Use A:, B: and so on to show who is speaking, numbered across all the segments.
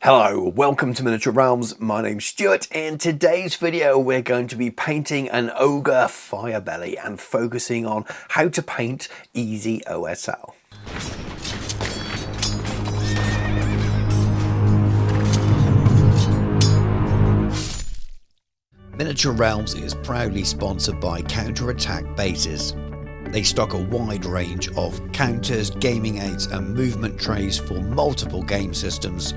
A: Hello, welcome to Miniature Realms. My name's Stuart. In today's video we're going to be painting an Ogre Firebelly and focusing on how to paint easy OSL.
B: Miniature Realms is proudly sponsored by Counter-Attack Bases. They stock a wide range of counters, gaming aids and movement trays for multiple game systems,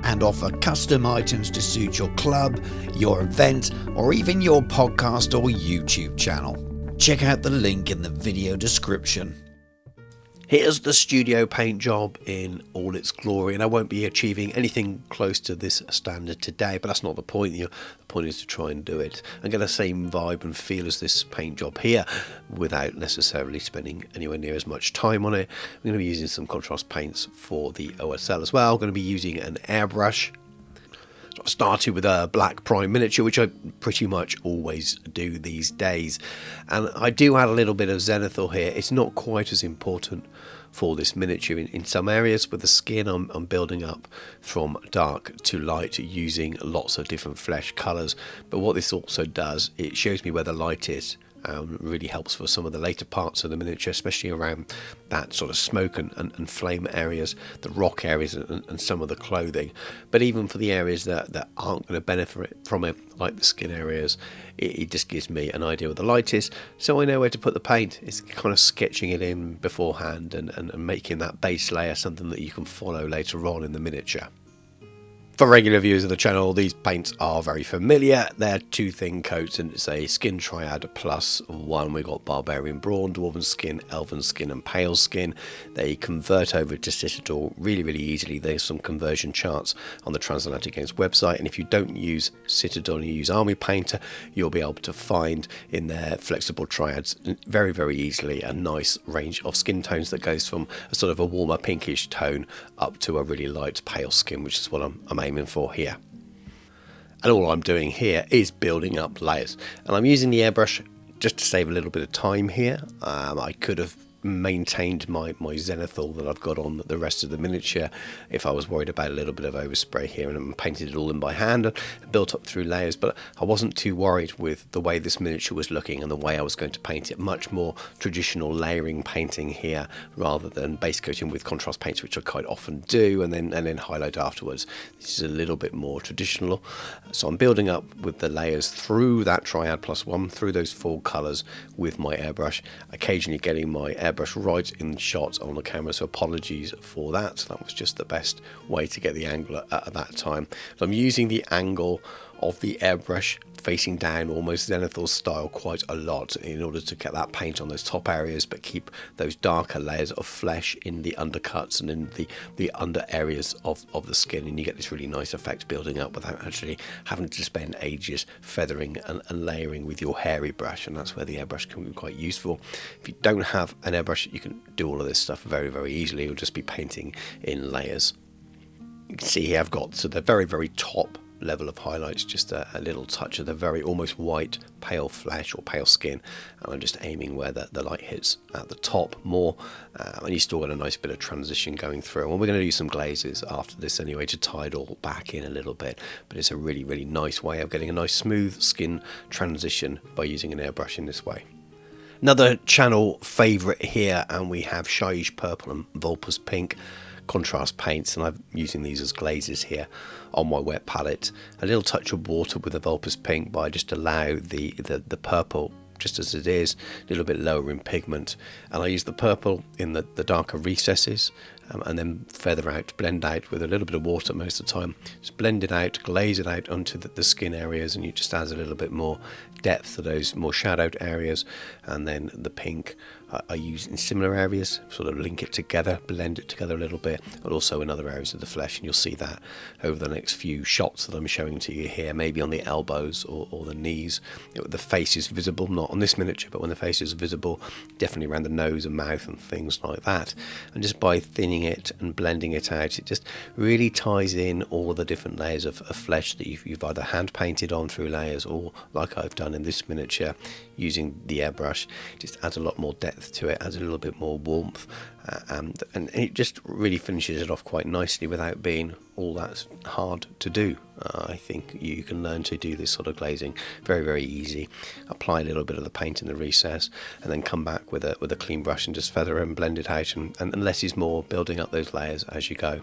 B: and offer custom items to suit your club, your event, or even your podcast or YouTube channel. Check out the link in the video description.
A: Here's the studio paint job in all its glory, and I won't be achieving anything close to this standard today, but that's not the point. The point is to try and do it and get the same vibe and feel as this paint job here without necessarily spending anywhere near as much time on it. I'm going to be using some contrast paints for the OSL as well. I'm going to be using an airbrush. So I started with a black prime miniature, which I pretty much always do these days, and I do add a little bit of zenithal here. It's not quite as important for this miniature. In some areas with the skin, I'm building up from dark to light using lots of different flesh colours, but what this also does, it shows me where the light is. Really helps for some of the later parts of the miniature, especially around that sort of smoke and flame areas, the rock areas and some of the clothing. But even for the areas that aren't going to benefit from it, like the skin areas, it just gives me an idea where the light is, so I know where to put the paint. It's kind of sketching it in beforehand and making that base layer something that you can follow later on in the miniature. For regular viewers of the channel, these paints are very familiar. They're two thin coats and it's a skin triad plus one. We've got Barbarian Brawn, Dwarven Skin, Elven Skin and Pale Skin. They convert over to Citadel really easily. There's some conversion charts on the Transatlantic Games website, and if you don't use Citadel and you use Army Painter, you'll be able to find in their flexible triads very easily a nice range of skin tones that goes from a sort of a warmer pinkish tone up to a really light pale skin, which is what I'm aiming for here. And all I'm doing here is building up layers, and I'm using the airbrush just to save a little bit of time here. I could have maintained my zenithal that I've got on the rest of the miniature if I was worried about a little bit of overspray here, and painted it all in by hand and built up through layers, but I wasn't too worried with the way this miniature was looking and the way I was going to paint it. Much more traditional layering painting here rather than base coating with contrast paints, which I quite often do and then highlight afterwards. This is a little bit more traditional, so I'm building up with the layers through that triad plus one, through those four colours with my airbrush, occasionally getting my airbrush right in shot on the camera, so apologies for that. That was just the best way to get the angle at that time. So I'm using the angle of the airbrush facing down, almost zenithal style, quite a lot in order to get that paint on those top areas but keep those darker layers of flesh in the undercuts and in the under areas of the skin, and you get this really nice effect building up without actually having to spend ages feathering and layering with your hairy brush, and that's where the airbrush can be quite useful. If you don't have an airbrush, you can do all of this stuff very easily. You'll just be painting in layers. You can see here I've got to the very top level of highlights, just a little touch of the very almost white pale flesh or pale skin, and I'm just aiming where the light hits at the top more, and you still got a nice bit of transition going through. And we're going to do some glazes after this anyway to tie it all back in a little bit, but it's a really nice way of getting a nice smooth skin transition by using an airbrush in this way. Another channel favourite here, and we have Shyish Purple and Vulpus Pink contrast paints, and I'm using these as glazes here on my wet palette. A little touch of water with the Vulpus Pink, but I just allow the purple just as it is, a little bit lower in pigment, and I use the purple in the darker recesses, and then feather out, blend out with a little bit of water most of the time. Just blend it out, glaze it out onto the skin areas, and you just add a little bit more depth to those more shadowed areas. And then the pink I use in similar areas, sort of link it together, blend it together a little bit, but also in other areas of the flesh, and you'll see that over the next few shots that I'm showing to you here, maybe on the elbows or the knees. The face is visible, not on this miniature, but when the face is visible, definitely around the nose and mouth and things like that. And just by thinning it and blending it out, it just really ties in all the different layers of flesh that you've either hand painted on through layers, or like I've done in this miniature using the airbrush, just adds a lot more depth depth to it, adds a little bit more warmth, and it just really finishes it off quite nicely without being all that hard to do. I think you can learn to do this sort of glazing very, very easy. Apply a little bit of the paint in the recess and then come back with a clean brush and just feather and blend it out, and less is more, building up those layers as you go.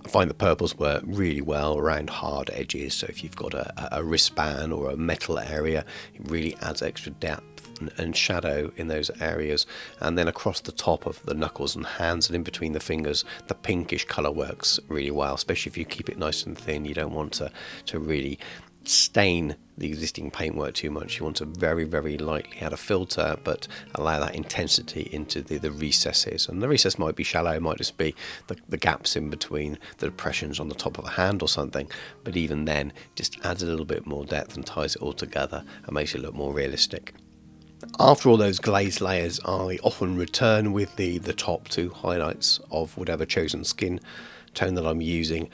A: I find the purples work really well around hard edges, so if you've got a wristband or a metal area, it really adds extra depth and shadow in those areas. And then across the top of the knuckles and hands and in between the fingers, the pinkish colour works really well, especially if you keep it nice and thin. You don't want to really stain the existing paintwork too much. You want to very, very lightly add a filter, but allow that intensity into the recesses. And the recess might be shallow, it might just be the gaps in between the depressions on the top of a hand or something, but even then just adds a little bit more depth and ties it all together and makes it look more realistic. After all those glazed layers, I often return with the top two highlights of whatever chosen skin tone that I'm using,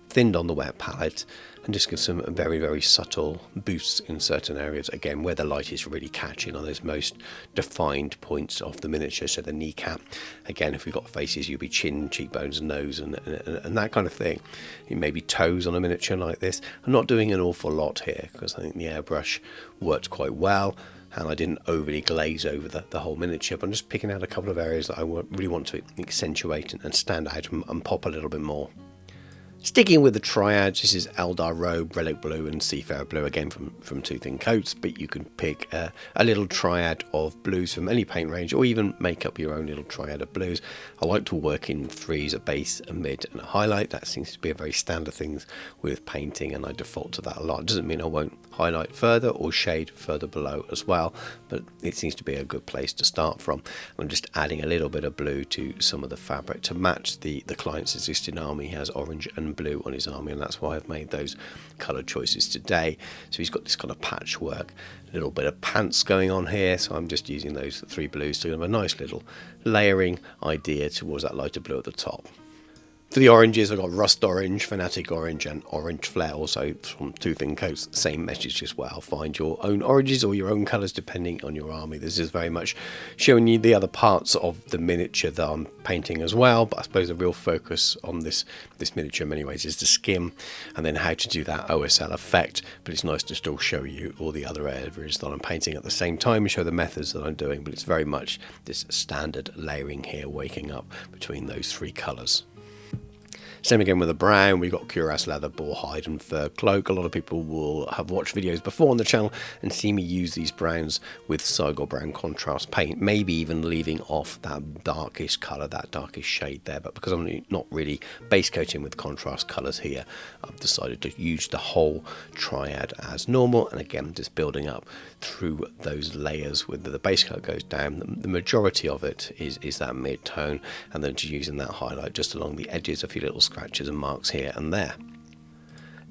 A: thinned on the wet palette, and just give some very, very subtle boosts in certain areas, again where the light is really catching on those most defined points of the miniature. So the kneecap, again if we've got faces, you'll be chin, cheekbones, nose and that kind of thing. Maybe toes on a miniature like this. I'm not doing an awful lot here because I think the airbrush worked quite well and I didn't overly glaze over the whole miniature, but I'm just picking out a couple of areas that I really want to accentuate and stand out and pop a little bit more. Sticking with the triads, this is Eldar Robe, Relic Blue and Seafarer Blue, again from Two Thin Coats, but you can pick a little triad of blues from any paint range or even make up your own little triad of blues. I like to work in threes: a base, a mid and a highlight. That seems to be a very standard thing with painting and I default to that a lot. It doesn't mean I won't highlight further or shade further below as well, but it seems to be a good place to start from. I'm just adding a little bit of blue to some of the fabric to match the client's existing army. He has orange and blue on his army, and that's why I've made those colour choices today. So he's got this kind of patchwork, a little bit of pants going on here, so I'm just using those three blues to give him a nice little layering idea towards that lighter blue at the top. For the oranges, I've got Rust Orange, Fanatic Orange and Orange Flare, also from Two Thin Coats. Same message as well. Find your own oranges or your own colours depending on your army. This is very much showing you the other parts of the miniature that I'm painting as well, but I suppose the real focus on this miniature in many ways is the skim and then how to do that OSL effect. But it's nice to still show you all the other areas that I'm painting at the same time and show the methods that I'm doing, but it's very much this standard layering here, waking up between those three colours. Same again with the brown. We've got cuirass leather, boar hide and fur cloak. A lot of people will have watched videos before on the channel and see me use these browns with Cygor brown contrast paint, maybe even leaving off that darkish colour, that darkish shade there, but because I'm not really base coating with contrast colours here, I've decided to use the whole triad as normal, and again just building up through those layers with the base coat goes down. The majority of it is that mid-tone, and then just using that highlight just along the edges, a few little scratches and marks here and there.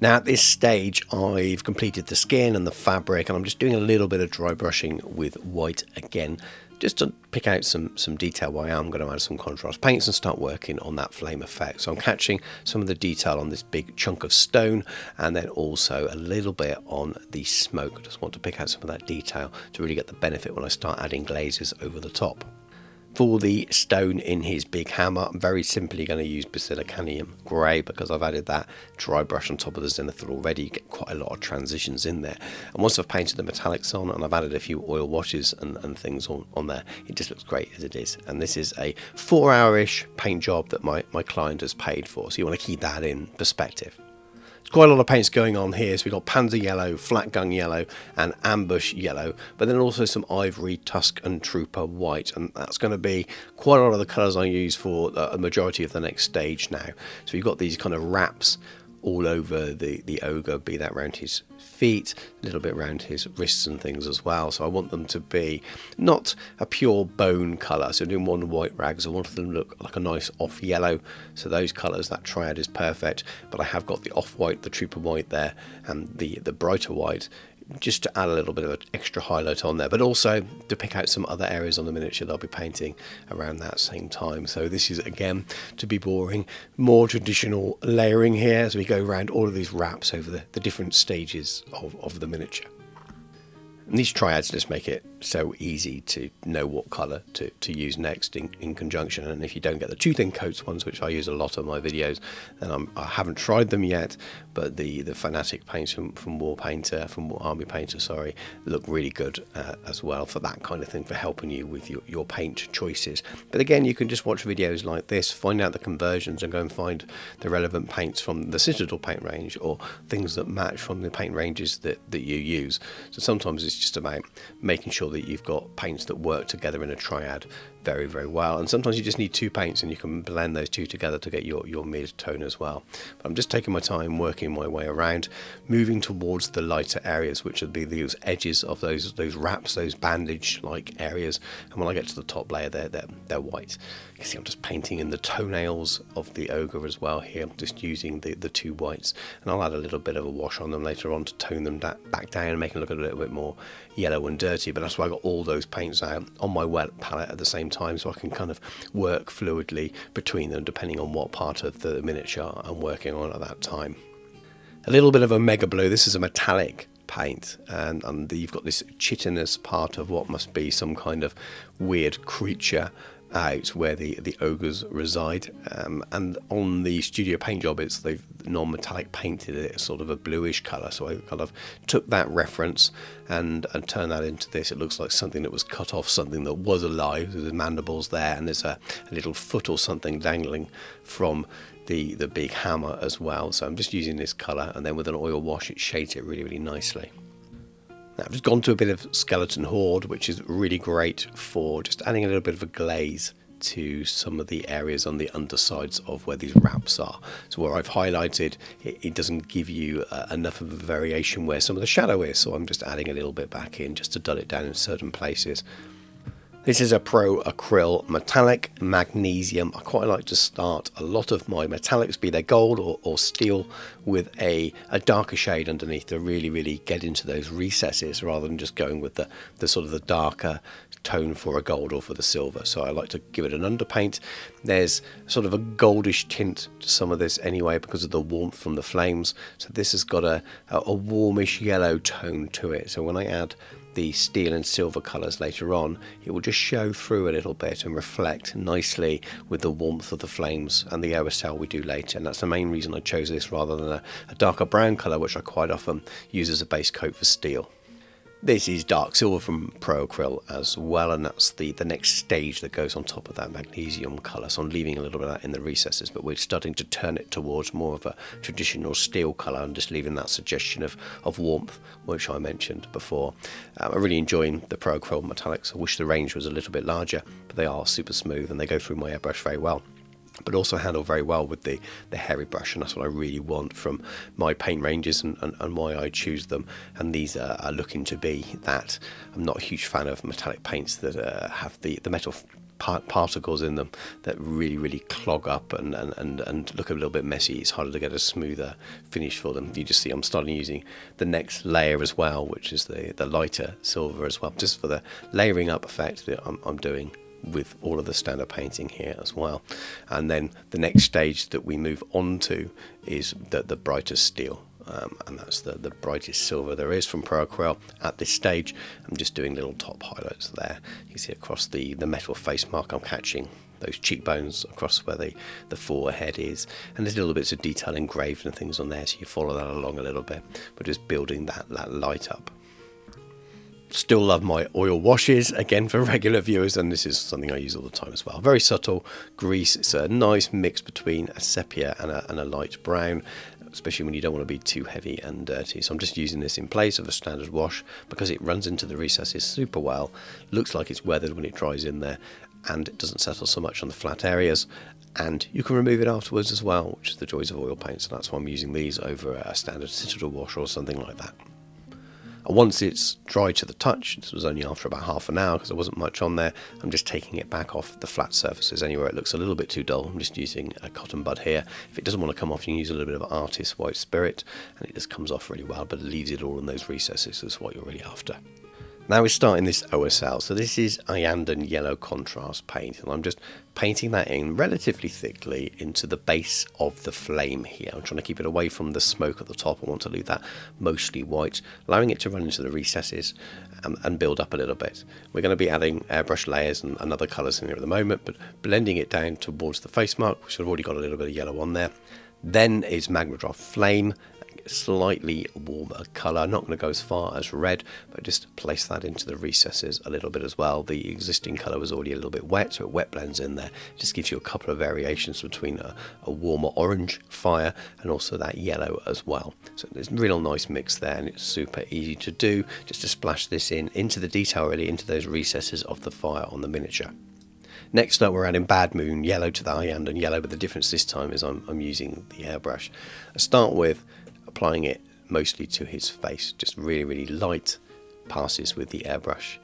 A: Now at this stage I've completed the skin and the fabric, and I'm just doing a little bit of dry brushing with white again, just to pick out some detail where I am going to add some contrast paints and start working on that flame effect. So I'm catching some of the detail on this big chunk of stone, and then also a little bit on the smoke. I just want to pick out some of that detail to really get the benefit when I start adding glazes over the top. For the stone in his big hammer, I'm very simply going to use Basilicanium Grey because I've added that dry brush on top of the zenithal already. You get quite a lot of transitions in there. And once I've painted the metallics on and I've added a few oil washes and things on there, it just looks great as it is. And this is a 4-hour-ish paint job that my client has paid for, so you want to keep that in perspective. Quite a lot of paints going on here, so we've got Panzer Yellow, Flat Gun Yellow and Ambush Yellow, but then also some Ivory, Tusk and Trooper White, and that's going to be quite a lot of the colours I use for a majority of the next stage now. So we've got these kind of wraps all over the ogre, be that around his feet, a little bit around his wrists and things as well. So I want them to be not a pure bone colour, so doing one white rags, I want them to look like a nice off yellow. So those colours, that triad is perfect, but I have got the off white, the trooper white there, and the brighter white, just to add a little bit of an extra highlight on there, but also to pick out some other areas on the miniature that I'll be painting around that same time. So this is, again, to be boring, more traditional layering here as we go around all of these wraps over the different stages of the miniature. And these triads just make it so easy to know what colour to use next in conjunction. And if you don't get the two thin coats ones, which I use a lot of my videos, then I haven't tried them yet, but the Fanatic paints from Army Painter, sorry, look really good as well for that kind of thing, for helping you with your paint choices. But again, you can just watch videos like this, find out the conversions, and go and find the relevant paints from the Citadel paint range, or things that match from the paint ranges that you use. So sometimes it's just about making sure that you've got paints that work together in a triad very, very well, and sometimes you just need two paints and you can blend those two together to get your mid-tone as well. But I'm just taking my time, working my way around, moving towards the lighter areas, which would be those edges of those wraps, those bandage-like areas, and when I get to the top layer, they're white. You can see I'm just painting in the toenails of the ogre as well here, just using the two whites, and I'll add a little bit of a wash on them later on to tone them back down and make them look a little bit more yellow and dirty. But that's why I got all those paints out on my wet palette at the same time, so I can kind of work fluidly between them depending on what part of the miniature I'm working on at that time. A little bit of Omega Blue. This is a metallic paint, and you've got this chitinous part of what must be some kind of weird creature out where the ogres reside, and on the studio paint job they've non-metallic painted it sort of a bluish colour, so I kind of took that reference and turned that into this. It looks like something that was cut off something that was alive. There's mandibles there, and there's a little foot or something dangling from the big hammer as well. So I'm just using this colour, and then with an oil wash it shades it really, really nicely. Now, I've just gone to a bit of Skeleton Horde, which is really great for just adding a little bit of a glaze to some of the areas on the undersides of where these wraps are. So where I've highlighted, it doesn't give you enough of a variation where some of the shadow is, so I'm just adding a little bit back in just to dull it down in certain places. This is a Pro Acryl Metallic Magnesium. I quite like to start a lot of my metallics, be they gold or steel, with a darker shade underneath to really, really get into those recesses, rather than just going with the sort of the darker tone for a gold or for the silver. So I like to give it an underpaint. There's sort of a goldish tint to some of this anyway because of the warmth from the flames. So this has got a warmish yellow tone to it. So when I add the steel and silver colours later on, it will just show through a little bit and reflect nicely with the warmth of the flames and the OSL we do later. And that's the main reason I chose this rather than a darker brown colour, which I quite often use as a base coat for steel. This is dark silver from Pro Acryl as well, and that's the next stage that goes on top of that magnesium colour. So I'm leaving a little bit of that in the recesses, but we're starting to turn it towards more of a traditional steel colour and just leaving that suggestion of warmth, which I mentioned before. I'm really enjoying the Pro Acryl metallics. I wish the range was a little bit larger, but they are super smooth and they go through my airbrush very well, but also handle very well with the hairy brush, and that's what I really want from my paint ranges and why I choose them. And these are looking to be that. I'm not a huge fan of metallic paints that have the metal particles in them that really clog up and look a little bit messy. It's harder to get a smoother finish for them. You just see I'm starting using the next layer as well, which is the lighter silver as well, just for the layering up effect that I'm doing with all of the standard painting here as well. And then the next stage that we move on to is the brightest steel, and that's the brightest silver there is from Pro Acryl. At this stage I'm just doing little top highlights there. You see across the metal face mark I'm catching those cheekbones across where the forehead is, and there's little bits of detail engraved and things on there, so you follow that along a little bit, but just building that light up. Still love my oil washes, again for regular viewers, and this is something I use all the time as well. Very subtle grease. It's a nice mix between a sepia and a light brown, especially when you don't want to be too heavy and dirty. So I'm just using this in place of a standard wash because it runs into the recesses super well. Looks like it's weathered when it dries in there, and it doesn't settle so much on the flat areas. And you can remove it afterwards as well, which is the joys of oil paint. So that's why I'm using these over a standard Citadel wash or something like that. And once it's dry to the touch, this was only after about half an hour because there wasn't much on there, I'm just taking it back off the flat surfaces. Anywhere it looks a little bit too dull, I'm just using a cotton bud here. If it doesn't want to come off, you can use a little bit of Artist White Spirit, and it just comes off really well, but it leaves it all in those recesses is what you're really after. Now we're starting this OSL, so this is Iandan yellow contrast paint, and I'm just painting that in relatively thickly into the base of the flame here. I'm trying to keep it away from the smoke at the top. I want to leave that mostly white, allowing it to run into the recesses and build up a little bit. We're going to be adding airbrush layers and other colours in here at the moment, but blending it down towards the face mark, which I've already got a little bit of yellow on there. Then is Magma Draft Flame, slightly warmer colour. Not going to go as far as red, but just place that into the recesses a little bit as well. The existing colour was already a little bit wet, so it wet blends in there. It just gives you a couple of variations between a warmer orange fire and also that yellow as well. So there's a real nice mix there, and it's super easy to do. Just to splash this into the detail, really, into those recesses of the fire on the miniature. Next up, we're adding Bad Moon yellow to the Iandan yellow, but the difference this time is I'm using the airbrush. I start with applying it mostly to his face, just really light passes with the airbrush.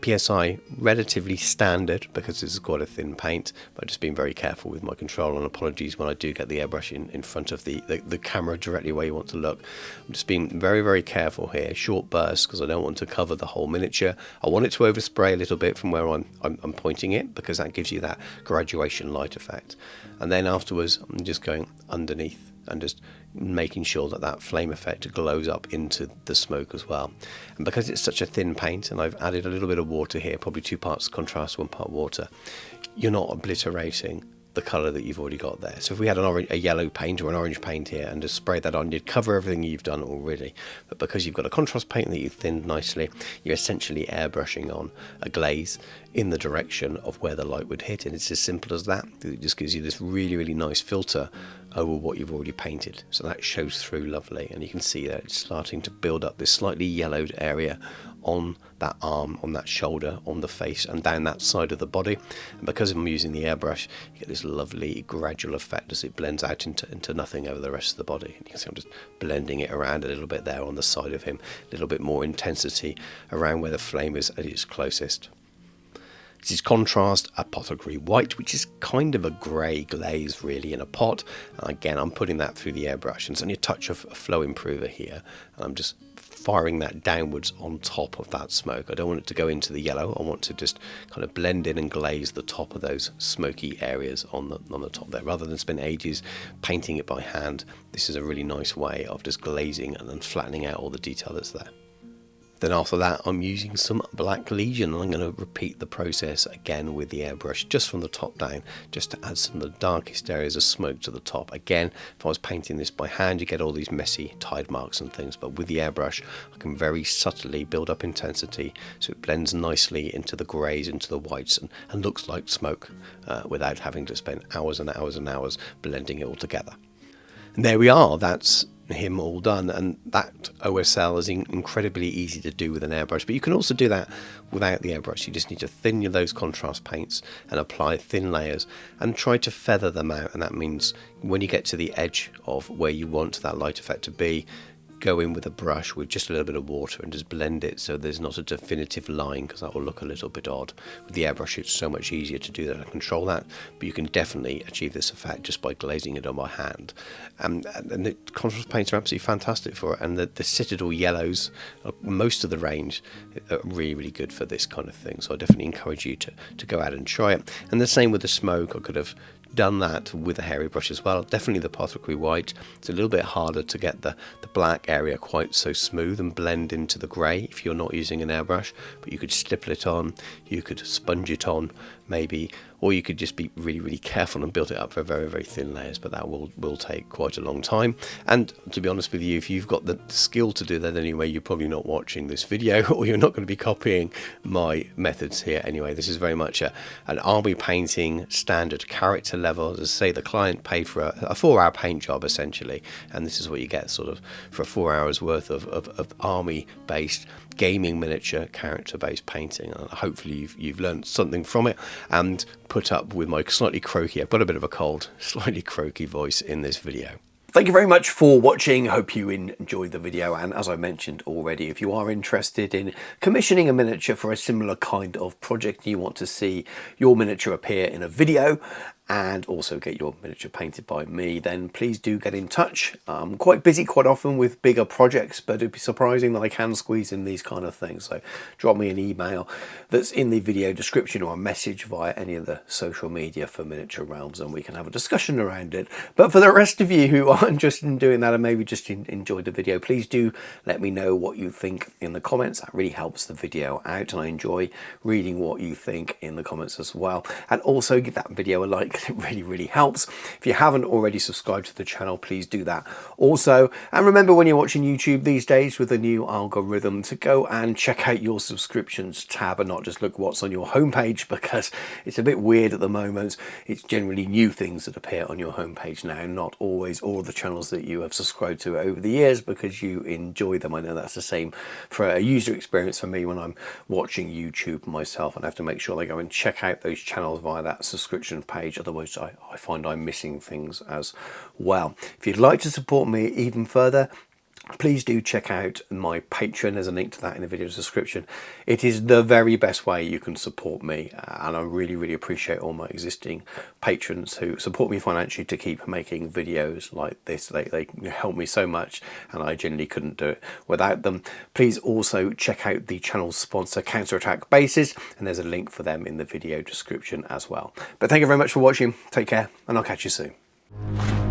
A: PSI relatively standard because this is quite a thin paint, but just being very careful with my control, and apologies when I do get the airbrush in front of the camera directly where you want to look. I'm just being very careful here. Short bursts because I don't want to cover the whole miniature. I want it to overspray a little bit from where I'm pointing it, because that gives you that graduation light effect. And then afterwards I'm just going underneath and just making sure that flame effect glows up into the smoke as well. And because it's such a thin paint, and I've added a little bit of water here, probably 2 parts contrast, 1 part water, you're not obliterating the colour that you've already got there. So if we had a yellow paint or an orange paint here and just sprayed that on, you'd cover everything you've done already. But because you've got a contrast paint that you've thinned nicely, you're essentially airbrushing on a glaze in the direction of where the light would hit, and it's as simple as that. It just gives you this really nice filter over what you've already painted, so that shows through lovely, and you can see that it's starting to build up this slightly yellowed area on that arm, on that shoulder, on the face, and down that side of the body. And because I'm using the airbrush, you get this lovely gradual effect as it blends out into nothing over the rest of the body. And you can see I'm just blending it around a little bit there on the side of him, a little bit more intensity around where the flame is at its closest. This is contrast apothecary white, which is kind of a grey glaze really in a pot. And again, I'm putting that through the airbrush, and it's only a touch of a flow improver here. And I'm just firing that downwards on top of that smoke. I don't want it to go into the yellow. I want to just kind of blend in and glaze the top of those smoky areas on the top there. Rather than spend ages painting it by hand, this is a really nice way of just glazing and then flattening out all the detail that's there. Then after that, I'm using some Black Legion, and I'm going to repeat the process again with the airbrush, just from the top down, just to add some of the darkest areas of smoke to the top. Again, if I was painting this by hand, you get all these messy tide marks and things, but with the airbrush, I can very subtly build up intensity, so it blends nicely into the greys, into the whites, and looks like smoke, without having to spend hours and hours and hours blending it all together. And there we are, that's him all done, and that OSL is incredibly easy to do with an airbrush, but you can also do that without the airbrush. You just need to thin those contrast paints and apply thin layers and try to feather them out, and that means when you get to the edge of where you want that light effect to be, go in with a brush with just a little bit of water and just blend it so there's not a definitive line, because that will look a little bit odd. With the airbrush it's so much easier to do that and control that, but you can definitely achieve this effect just by glazing it on by hand. And the contrast paints are absolutely fantastic for it, and the Citadel yellows, most of the range, are really good for this kind of thing, so I definitely encourage you to go out and try it. And the same with the smoke. I could have done that with a hairy brush as well. Definitely the apothecary white. It's a little bit harder to get the black area quite so smooth and blend into the grey if you're not using an airbrush, but you could stipple it on, you could sponge it on maybe, or you could just be really careful and build it up for very thin layers, but that will take quite a long time. And to be honest with you, if you've got the skill to do that anyway, you're probably not watching this video, or you're not going to be copying my methods here anyway. This is very much an army painting standard character level. As I say, the client paid for a 4-hour paint job essentially, and this is what you get sort of for 4 hours worth of army based gaming miniature character based painting. And hopefully you've learned something from it and put up with my slightly croaky, I've got a bit of a cold, slightly croaky voice in this video. Thank you very much for watching. I hope you enjoyed the video, and as I mentioned already, if you are interested in commissioning a miniature for a similar kind of project, you want to see your miniature appear in a video and also get your miniature painted by me, then please do get in touch. I'm quite busy quite often with bigger projects, but it'd be surprising that I can squeeze in these kind of things. So drop me an email that's in the video description or a message via any of the social media for Miniature Realms, and we can have a discussion around it. But for the rest of you who are interested in doing that and maybe just enjoyed the video, please do let me know what you think in the comments. That really helps the video out, and I enjoy reading what you think in the comments as well. And also give that video a like, it really helps. If you haven't already subscribed to the channel, please do that also. And remember, when you're watching YouTube these days with the new algorithm, to go and check out your subscriptions tab and not just look what's on your homepage, because it's a bit weird at the moment. It's generally new things that appear on your homepage now, not always all the channels that you have subscribed to over the years because you enjoy them. I know that's the same for a user experience for me when I'm watching YouTube myself, and I have to make sure I go and check out those channels via that subscription page. Otherwise I find I'm missing things as well. If you'd like to support me even further, please do check out my Patreon. There's a link to that in the video description. It is the very best way you can support me, and I really appreciate all my existing patrons who support me financially to keep making videos like this. They help me so much, and I genuinely couldn't do it without them. Please also check out the channel's sponsor, Counterattack Bases, and there's a link for them in the video description as well. But thank you very much for watching. Take care, and I'll catch you soon.